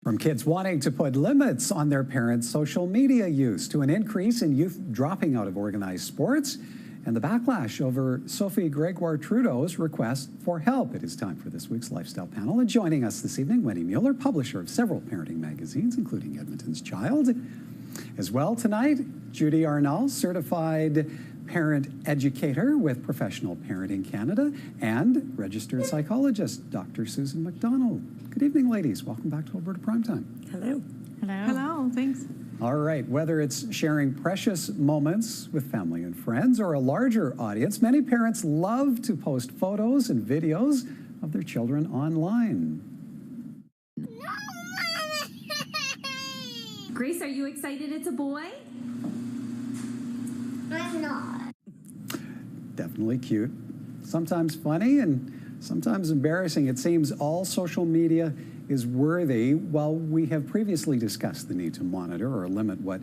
From kids wanting to put limits on their parents' social media use to an increase in youth dropping out of organized sports and the backlash over Sophie Gregoire Trudeau's request for help. It is time for this week's Lifestyle Panel. And joining us this evening, Wendy Mueller, publisher of several parenting magazines, including Edmonton's Child. As well tonight, Judy Arnall, certified parent educator with Professional Parenting Canada, and registered psychologist, Dr. Susan MacDonald. Good evening, ladies. Welcome back to Alberta Primetime. Hello. Hello. Hello, thanks. All right, whether it's sharing precious moments with family and friends or a larger audience, many parents love to post photos and videos of their children online. Grace, are you excited it's a boy? I'm not. Definitely cute. Sometimes funny and sometimes embarrassing. It seems all social media is worthy. While we have previously discussed the need to monitor or limit what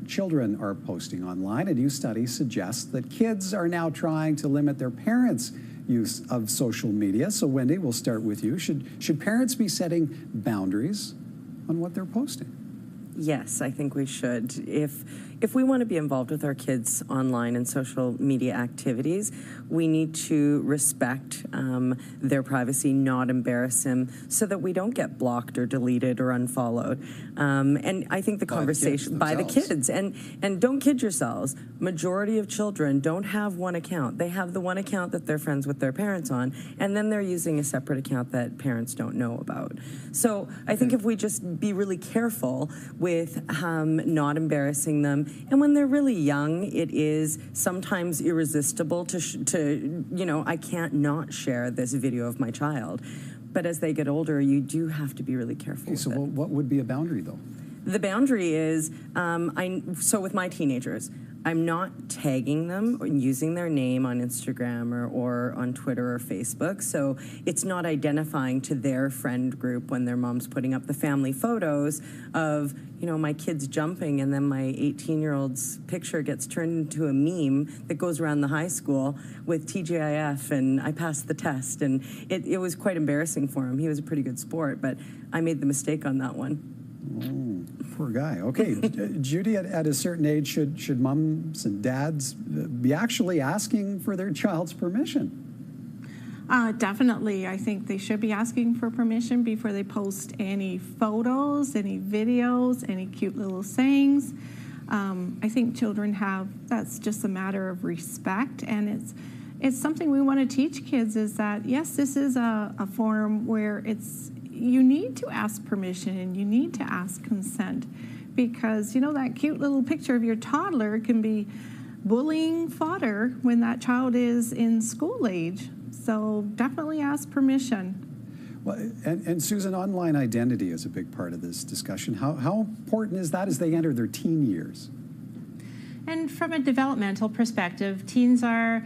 children are posting online, a new study suggests that kids are now trying to limit their parents' use of social media. So Wendy, we'll start with you. Should parents be setting boundaries on what they're posting? Yes, I think we should. If we want to be involved with our kids online and social media activities, we need to respect their privacy, not embarrass them, so that we don't get blocked or deleted or unfollowed. And I think the conversation by the kids, and don't kid yourselves, majority of children don't have one account. They have the one account that they're friends with their parents on, and then they're using a separate account that parents don't know about. So I think if we just be really careful with not embarrassing them. And when they're really young, it is sometimes irresistible to you know, I can't not share this video of my child. But as they get older, you do have to be really careful. Okay, so what would be a boundary, though? The boundary is, so with my teenagers, I'm not tagging them or using their name on Instagram or on Twitter or Facebook. So it's not identifying to their friend group when their mom's putting up the family photos of, you know, my kids jumping, and then my 18-year-old's picture gets turned into a meme that goes around the high school with TGIF and I passed the test. And it was quite embarrassing for him. He was a pretty good sport, but I made the mistake on that one. Oh, poor guy. Okay, Judy, at a certain age, should mums and dads be actually asking for their child's permission? Definitely. I think they should be asking for permission before they post any photos, any videos, any cute little sayings. I think children that's just a matter of respect, and it's something we want to teach kids, is that, yes, this is a forum where you need to ask permission and you need to ask consent, because, you know, that cute little picture of your toddler can be bullying fodder when that child is in school age. So definitely ask permission. Well, and Susan, online identity is a big part of this discussion. How important is that as they enter their teen years? And from a developmental perspective, teens are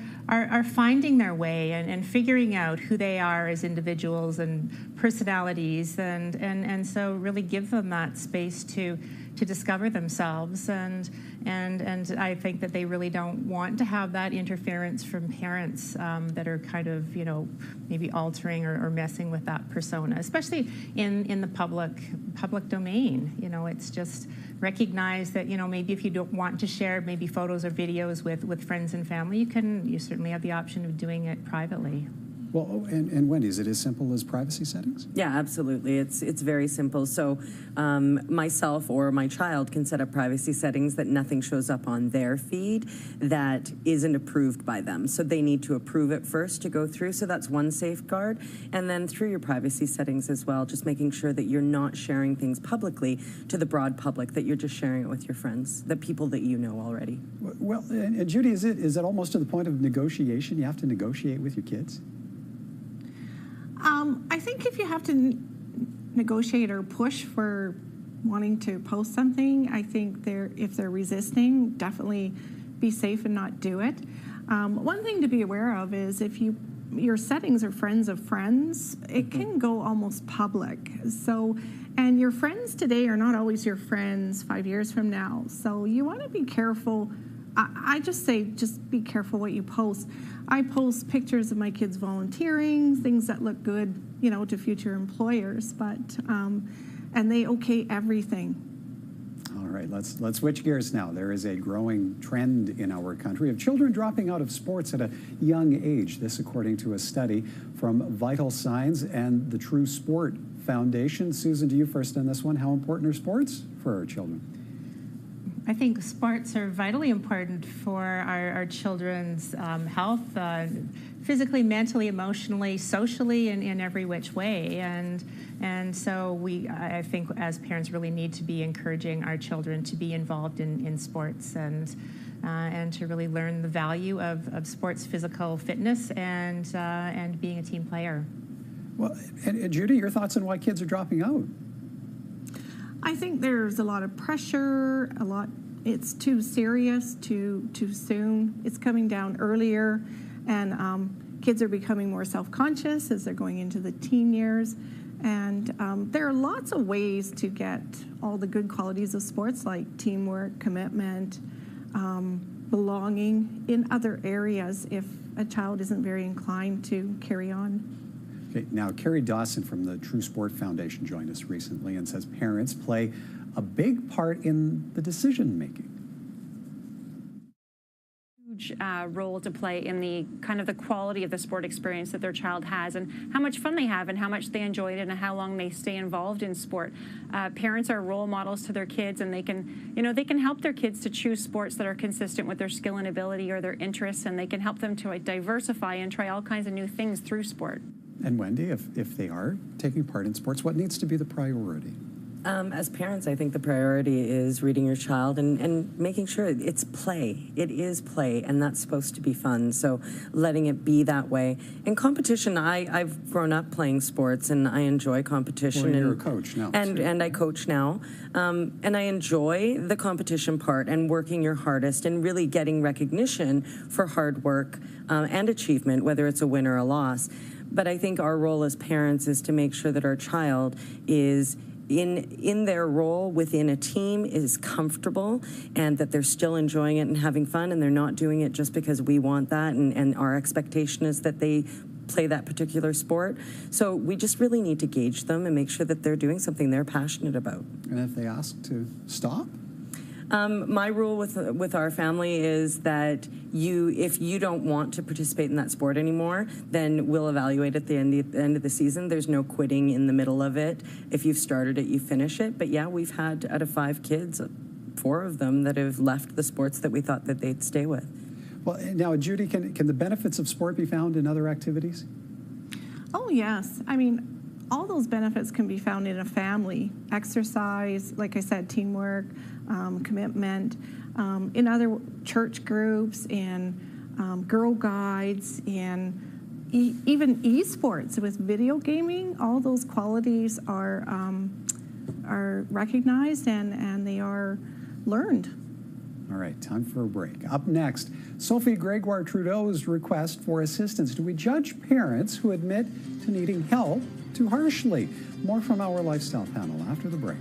finding their way and figuring out who they are as individuals and personalities, and so really give them that space to discover themselves, and I think that they really don't want to have that interference from parents that are kind of, you know, maybe altering or messing with that persona, especially in the public domain. You know, it's just recognize that, you know, maybe if you don't want to share maybe photos or videos with friends and family, you certainly have the option of doing it privately. Well, and Wendy, is it as simple as privacy settings? Yeah, absolutely. It's very simple. So myself or my child can set up privacy settings that nothing shows up on their feed that isn't approved by them. So they need to approve it first to go through. So that's one safeguard. And then through your privacy settings as well, just making sure that you're not sharing things publicly to the broad public, that you're just sharing it with your friends, the people that you know already. Well, and Judy, is it almost to the point of negotiation? You have to negotiate with your kids? I think if you have to negotiate or push for wanting to post something, I think if they're resisting, definitely be safe and not do it. One thing to be aware of is if your settings are friends of friends, it can go almost public. So, and your friends today are not always your friends 5 years from now. So you want to be careful. I just say, just be careful what you post. I post pictures of my kids volunteering, things that look good you know, to future employers, but, and they okay everything. All right, let's switch gears now. There is a growing trend in our country of children dropping out of sports at a young age. This according to a study from Vital Signs and the True Sport Foundation. Susan, to you first on this one. How important are sports for our children? I think sports are vitally important for our children's health, physically, mentally, emotionally, socially, in every which way. And so I think as parents really need to be encouraging our children to be involved in sports and to really learn the value of sports physical fitness and being a team player. Well, and Judy, your thoughts on why kids are dropping out? I think there's a lot of pressure, it's too serious too soon. It's coming down earlier, and kids are becoming more self-conscious as they're going into the teen years. And there are lots of ways to get all the good qualities of sports, like teamwork, commitment, belonging in other areas if a child isn't very inclined to carry on. Okay, now KARRI Dawson from the True Sport Foundation joined us recently and says parents play a big part in the decision making. Huge role to play in the kind of the quality of the sport experience that their child has, and how much fun they have, and how much they enjoy it, and how long they stay involved in sport. Parents are role models to their kids, and they can help their kids to choose sports that are consistent with their skill and ability or their interests, and they can help them to diversify and try all kinds of new things through sport. And Wendy, if they are taking part in sports, what needs to be the priority? As parents, I think the priority is reading your child and making sure it's play. It is play, and that's supposed to be fun, so letting it be that way. And competition, I've grown up playing sports, and I enjoy competition. Well, you're a coach now. And I coach now. And I enjoy the competition part and working your hardest and really getting recognition for hard work and achievement, whether it's a win or a loss. But I think our role as parents is to make sure that our child is in their role within a team, is comfortable, and that they're still enjoying it and having fun, and they're not doing it just because we want that, and our expectation is that they play that particular sport. So we just really need to gauge them and make sure that they're doing something they're passionate about. And if they ask to stop? My rule with our family is that if you don't want to participate in that sport anymore, then we'll evaluate at the end of the season. There's no quitting in the middle of it. If you've started it, you finish it. But yeah, we've had, out of 5 kids, 4 of them that have left the sports that we thought that they'd stay with. Well, now, Judy, can the benefits of sport be found in other activities? Oh, yes. I mean, all those benefits can be found in a family. Exercise, like I said, teamwork, commitment, in other church groups, in Girl Guides, in even esports with video gaming. All those qualities are recognized and they are learned. All right, time for a break. Up next, Sophie Gregoire Trudeau's request for assistance. Do we judge parents who admit to needing help too harshly? More from our lifestyle panel after the break.